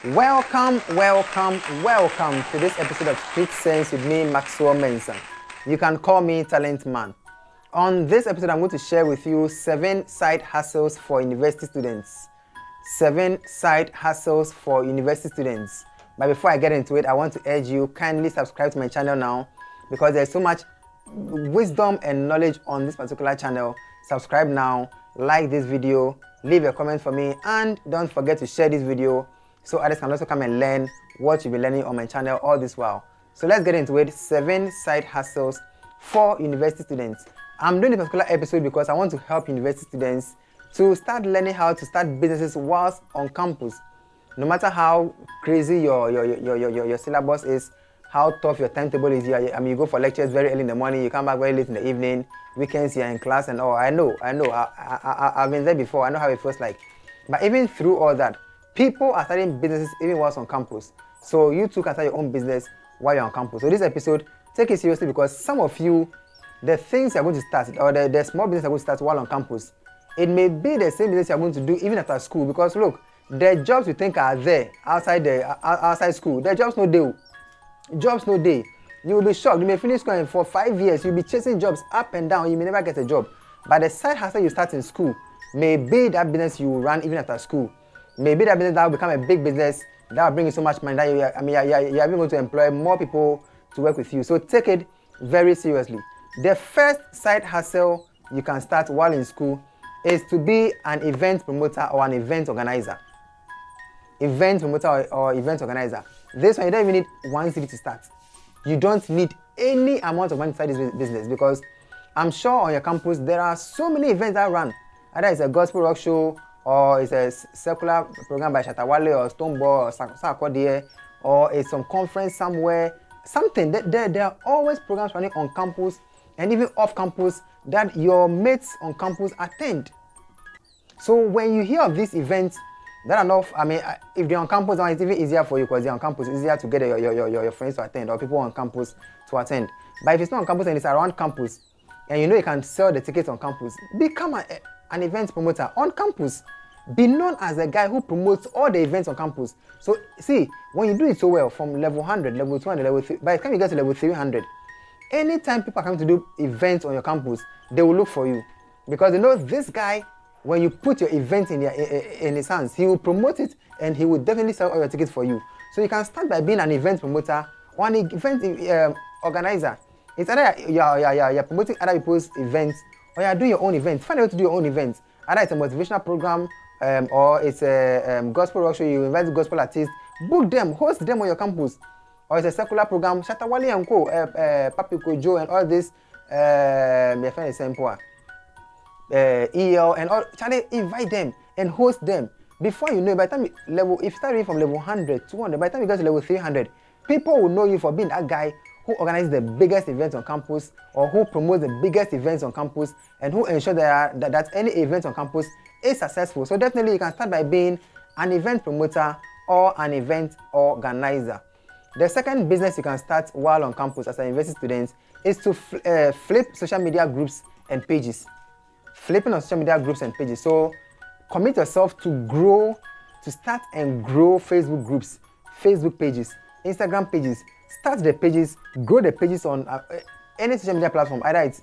Welcome to this episode of Street Sense with me, Maxwell Mensah. You can call me Talent Man. On this episode, I'm going to share with you 7 side hustles for university students. 7 side hustles for university students. But before I get into it, I want to urge you, kindly subscribe to my channel now because there's so much wisdom and knowledge on this particular channel. Subscribe now, like this video, leave a comment for me, and don't forget to share this video so others can also come and learn what you'll be learning on my channel all this while. So let's get into it. 7 side hustles for university students. I'm doing this particular episode because I want to help university students to start learning how to start businesses whilst on campus. No matter how crazy your syllabus is, how tough your timetable is, you go for lectures very early in the morning, you come back very late in the evening, weekends you're in class and all. I know. I've been there before. I know how it feels like. But even through all that, people are starting businesses even whilst on campus. So you too can start your own business while you're on campus. So this episode, take it seriously because some of you, the things you're going to start or the small business you're going to start while on campus, it may be the same business you're going to do even after school. Because look, the jobs you think are there outside school, the jobs no day. Jobs no day. You will be shocked. You may finish school and for 5 years you'll be chasing jobs up and down. You may never get a job. But the side hustle you start in school may be that business you will run even after school. Maybe that business that will become a big business that will bring you so much money that you're even going to employ more people to work with you. So take it very seriously. The first side hustle you can start while in school is to be an event promoter or an event organizer. Event promoter or event organizer. This one you don't even need 1 city to start. You don't need any amount of money to start this business because I'm sure on your campus there are so many events that run. Either it's a gospel rock show, or it's a secular program by Shatawale or Stoneball or Sakodie, or it's some conference somewhere, something. There are always programs running on campus and even off campus that your mates on campus attend. So when you hear of these events that are not, if they're on campus now, it's even easier for you because they're on campus. It's easier to get your friends to attend or people on campus to attend. But if it's not on campus and it's around campus, and you know you can sell the tickets on campus, become an event promoter on campus. Be known as the guy who promotes all the events on campus. So see, when you do it so well from level 100, level 200, level 3, by the time you get to level 300, anytime people are coming to do events on your campus, they will look for you. Because they know this guy, when you put your event in his hands, he will promote it and he will definitely sell all your tickets for you. So you can start by being an event promoter or an event organizer. It's either you're promoting other people's events or you're doing your own events. Find a way to do your own events. Either it's a motivational program or it's a gospel rock show, you invite gospel artists, book them, host them on your campus. Or it's a secular program, Shatawale and Co, Papi Kojo and all this, your friend is Sempoa, EL and all, invite them and host them. Before you know, by the time if you start from level 100, 200, by the time you get to level 300, people will know you for being that guy who organizes the biggest events on campus or who promotes the biggest events on campus and who ensures that any event on campus is successful. So definitely you can start by being an event promoter or an event organizer. The second business you can start while on campus as an university student is to flip social media groups and pages. Flipping on social media groups and pages. So commit yourself to start and grow Facebook groups, Facebook pages, Instagram pages. Start the pages, grow the pages on any social media platform, either it's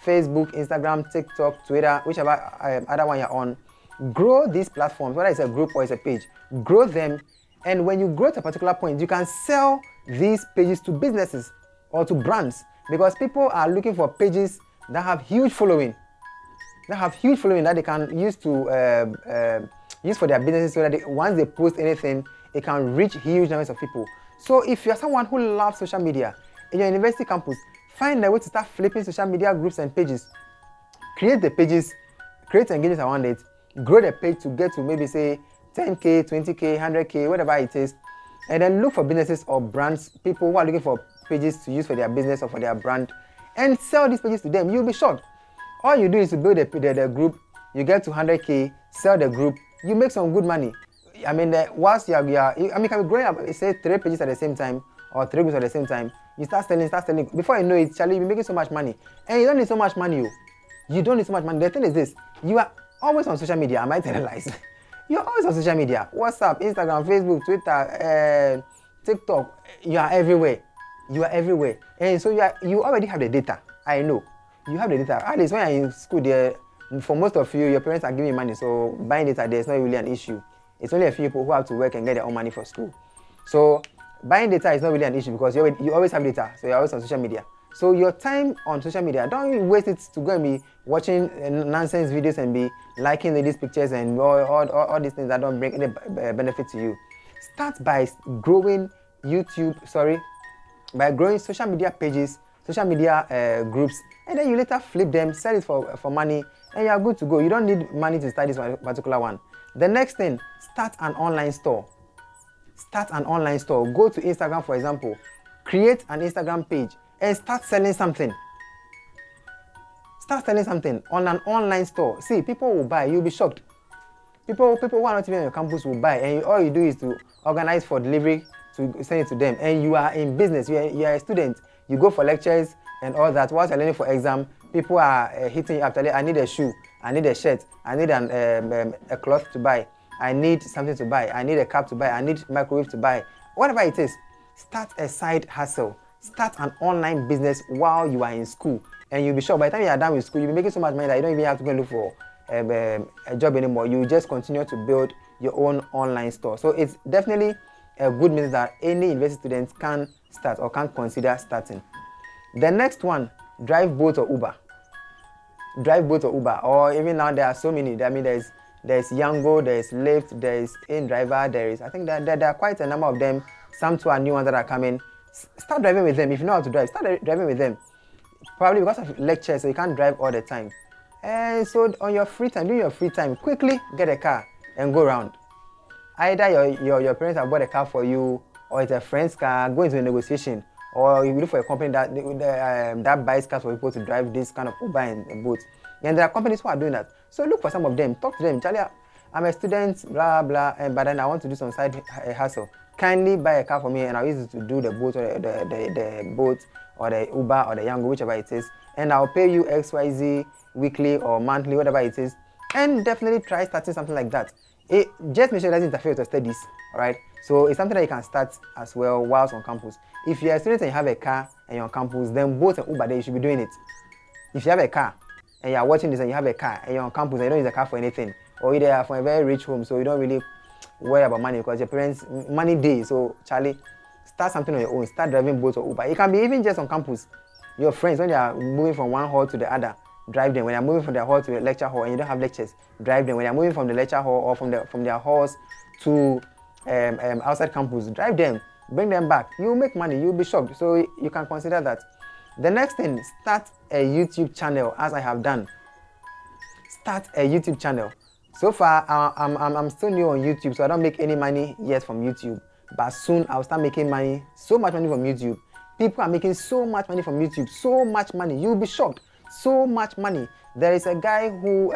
Facebook, Instagram, TikTok, Twitter, whichever other one you're on. Grow these platforms, whether it's a group or it's a page. Grow them, and when you grow to a particular point, you can sell these pages to businesses or to brands because people are looking for pages that have huge following. That they can use to use for their businesses so that once they post anything, it can reach huge numbers of people. So if you're someone who loves social media in your university campus, find a way to start flipping social media groups and pages. Create the pages, create engagement around it, grow the page to get to maybe say 10K, 20K, 100K, whatever it is, and then look for businesses or brands, people who are looking for pages to use for their business or for their brand, and sell these pages to them. You'll be shocked. All you do is to build the group, you get to 100K, sell the group, you make some good money. Whilst you can be growing up, say 3 pages at the same time or 3 groups at the same time, you start selling. Before you know it, Charlie, you'll be making so much money. And you don't need so much money. You don't need so much money. The thing is this, you are always on social media. Am I telling lies? You're always on social media. WhatsApp, Instagram, Facebook, Twitter, TikTok. You are everywhere. You are everywhere. And so you already have the data. I know. You have the data. At least when you're in school, there, for most of you, your parents are giving you money. So buying data there is not really an issue. It's only a few people who have to work and get their own money for school. So buying data is not really an issue because you always have data. So you're always on social media. So your time on social media, don't waste it to go and be watching nonsense videos and be liking these pictures and all these things that don't bring any benefit to you. Start by growing by growing social media pages, social media groups, and then you later flip them, sell it for money, and you are good to go. You don't need money to start this particular one. The next thing, start an online store. Start an online store. Go to Instagram, for example, create an Instagram page and start selling something. Start selling something on an online store. See, people will buy. You'll be shocked. People who are not even on your campus will buy, and all you do is to organize for delivery to send it to them. And you are in business. You are a student. You go for lectures and all that. Whilst you're learning for exam, people are hitting you after. I need a shoe. I need a shirt. I need a cloth to buy. I need something to buy. I need a cap to buy. I need microwave to buy. Whatever it is, start a side hustle. Start an online business while you are in school, and you'll be sure by the time you are done with school, you'll be making so much money that you don't even have to go and look for a job anymore. You just continue to build your own online store. So it's definitely a good business that any university student can start or can consider starting. The next one, drive Bolt or Uber. Drive Bolt or Uber, or even now there are so many. I mean, there's Yango, there's Lyft, there's InDriver, there are quite a number of them. Some two are new ones that are coming. Start driving with them. If you know how to drive, start driving with them. Probably because of lectures, so you can't drive all the time. And so on your free time, during your free time, quickly get a car and go around. Either your parents have bought a car for you, or it's a friend's car, go into a negotiation, or you look for a company that buys cars for people to drive this kind of Uber and Bolt. And there are companies who are doing that. So look for some of them, talk to them, tell you, I'm a student, blah, blah, but then I want to do some side hustle. Kindly buy a car for me and I'll use it to do the Bolt or the Bolt or the Uber or the Yango, whichever it is. And I'll pay you XYZ weekly or monthly, whatever it is. And definitely try starting something like that. Just make sure it doesn't interfere with your studies, all right? So it's something that you can start as well whilst on campus. If you're a student and you have a car and you're on campus, then Bolt and Uber, then you should be doing it. If you have a car and you're watching this and you have a car and you're on campus and you don't use a car for anything, or either you're from a very rich home, so you don't really worry about money because your parents money day. So Charlie, start something on your own. Start driving Bolt or Uber. It can be even just on campus. Your friends, when they are moving from one hall to the other, drive them. When they're moving from their hall to the lecture hall and you don't have lectures, drive them. When they're moving from the lecture hall or from their halls to outside campus, drive them. Bring them back. You'll make money. You'll be shocked. So you can consider that. The next thing, start a YouTube channel, as I have done. Start a YouTube channel. So far, I'm still new on YouTube, so I don't make any money yet from YouTube. But soon, I'll start making money, so much money from YouTube. People are making so much money from YouTube, so much money. You'll be shocked. So much money. There is a guy who,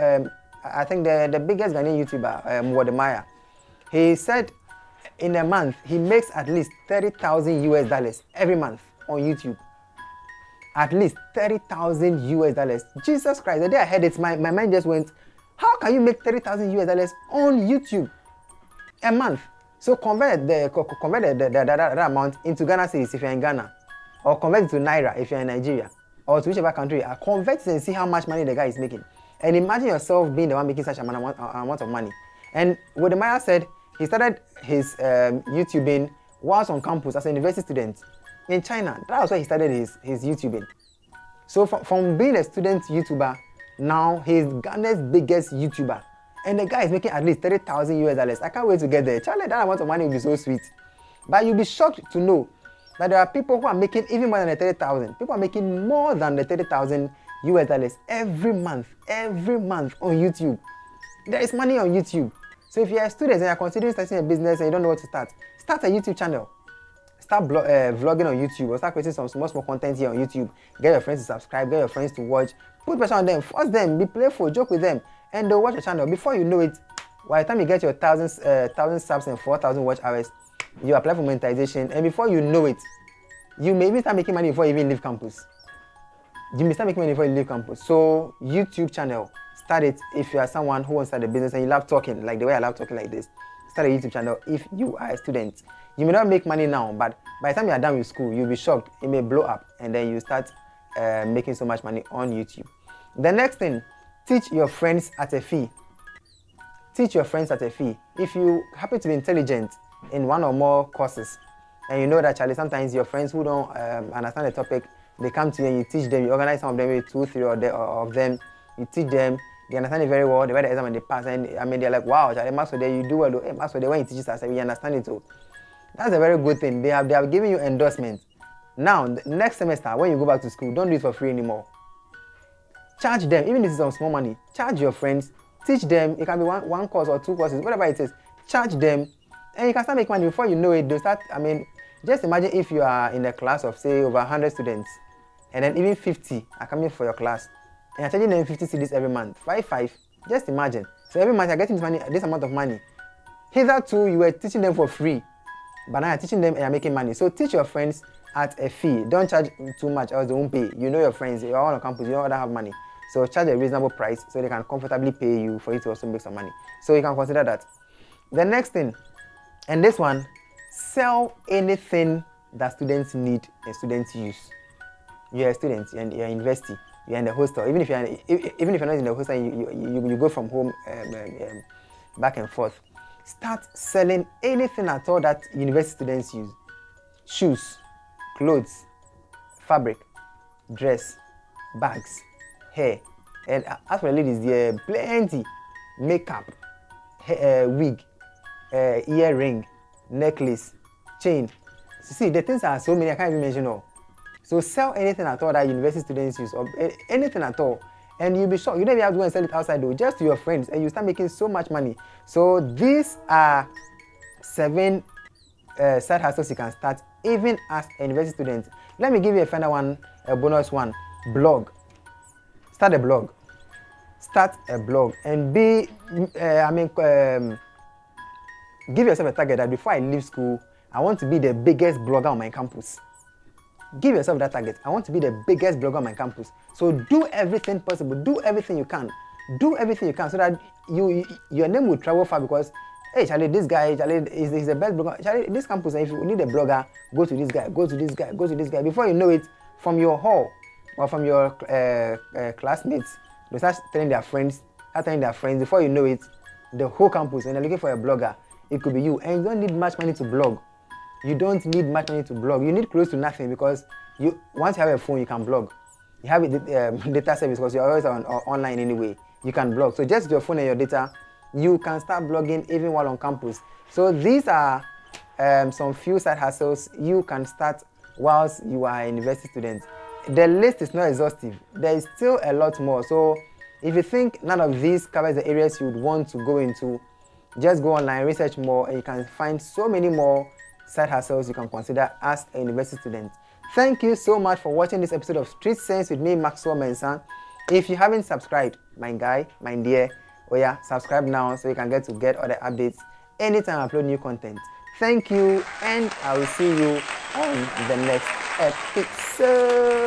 I think the biggest Ghanaian YouTuber, Wodemaya. He said in a month, he makes at least $30,000 every month on YouTube. At least $30,000. Jesus Christ, the day I heard it, my mind just went, how can you make $30,000 on YouTube a month? So convert that amount into Ghana cedis if you're in Ghana, or convert it to Naira if you're in Nigeria, or to whichever country. Convert it and see how much money the guy is making. And imagine yourself being the one making such amount of money. And what the Maya said, he started his YouTubing whilst on campus as a university student in China. That was where he started his YouTubing. So from being a student YouTuber, now he's Ghana's biggest YouTuber. And the guy is making at least $30,000. I can't wait to get there. Charlie, that amount of money will be so sweet. But you'll be shocked to know that there are people who are making even more than the 30,000. People are making more than the $30,000 every month on YouTube. There is money on YouTube. So if you're a student and you're considering starting a business and you don't know what to start a YouTube channel. Start vlogging on YouTube, or start creating some small content here on YouTube. Get your friends to subscribe, get your friends to watch. Put pressure on them, force them, be playful, joke with them, and they'll watch your channel. Before you know it, by the time you get your 1,000 subs and 4,000 watch hours, you apply for monetization, and before you know it, you may even start making money before you even leave campus. So YouTube channel, start it. If you are someone who wants to start a business and you love talking, like the way I love talking like this, start a YouTube channel. If you are a student, you may not make money now, but by the time you are done with school, you'll be shocked. It may blow up, and then you start making so much money on YouTube. The next thing, teach your friends at a fee. Teach your friends at a fee. If you happen to be intelligent in one or more courses, and you know that, Charlie, sometimes your friends who don't understand the topic, they come to you and you teach them. You organize some of them, maybe 2, 3 of them. You teach them. They understand it very well. They write the exam and they pass. And I mean, they're like, wow, Charlie, Maxwell, you do well. Hey, Maxwell, when you teach us, we understand it too. That's a very good thing. They have given you endorsement. Now, next semester, when you go back to school, don't do it for free anymore. Charge them, even if it's some small money. Charge your friends. Teach them. It can be one course or 2 courses, whatever it is. Charge them, and you can start making money before you know it. They'll start. I mean, just imagine if you are in a class of, say, over 100 students, and then even 50 are coming for your class, and you're charging them 50 cedis every month, 5. Just imagine. So every month you're getting this amount of money. Hitherto, you were teaching them for free, but now you're teaching them and you're making money. So teach your friends at a fee. Don't charge too much, else they won't pay. You know your friends. You're all on campus. You don't have money. So charge a reasonable price so they can comfortably pay you for you to also make some money. So you can consider that. The next thing, and this one, sell anything that students need and students use. You're a student and you're in university, you're in the hostel. Even if you're not in the hostel, you go from home back and forth. Start selling anything at all that university students use. Shoes, clothes, fabric, dress, bags, hair. And as for the ladies, there are plenty. Makeup, wig, earring, necklace, chain. See, the things are so many, I can't even mention all. So sell anything at all that university students use, or anything at all, and you'll be shocked. You don't even have to go and sell it outside though, just to your friends, and you start making so much money. So these are 7 side hustles you can start even as a university student. Let me give you a final one, a bonus one. Blog. Start a blog. Start a blog and be, give yourself a target that before I leave school, I want to be the biggest blogger on my campus. Give yourself that target. I want to be the biggest blogger on my campus. So do everything possible. Do everything you can. Do everything you can so that your name will travel far, because, hey, Charlie, this guy, Charlie, is the best blogger. Charlie, this campus, if you need a blogger, go to this guy, go to this guy, go to this guy. Before you know it, from your hall or from your classmates, they start telling their friends, before you know it, the whole campus, when they're looking for a blogger, it could be you. And you don't need much money to blog. You don't need much money to blog. You need close to nothing, because once you have a phone, you can blog. You have a data service because you're always online anyway. You can blog. So just your phone and your data, you can start blogging even while on campus. So these are some few side hustles you can start whilst you are a university student. The list is not exhaustive. There is still a lot more. So if you think none of these covers the areas you would want to go into, just go online, research more, and you can find so many more side hustles you can consider as a university student. Thank you so much for watching this episode of Street Sense with me, Maxwell Mensah. If you haven't subscribed, my guy, my dear, subscribe now so you can get all the updates anytime I upload new content. Thank you, and I will see you on the next episode.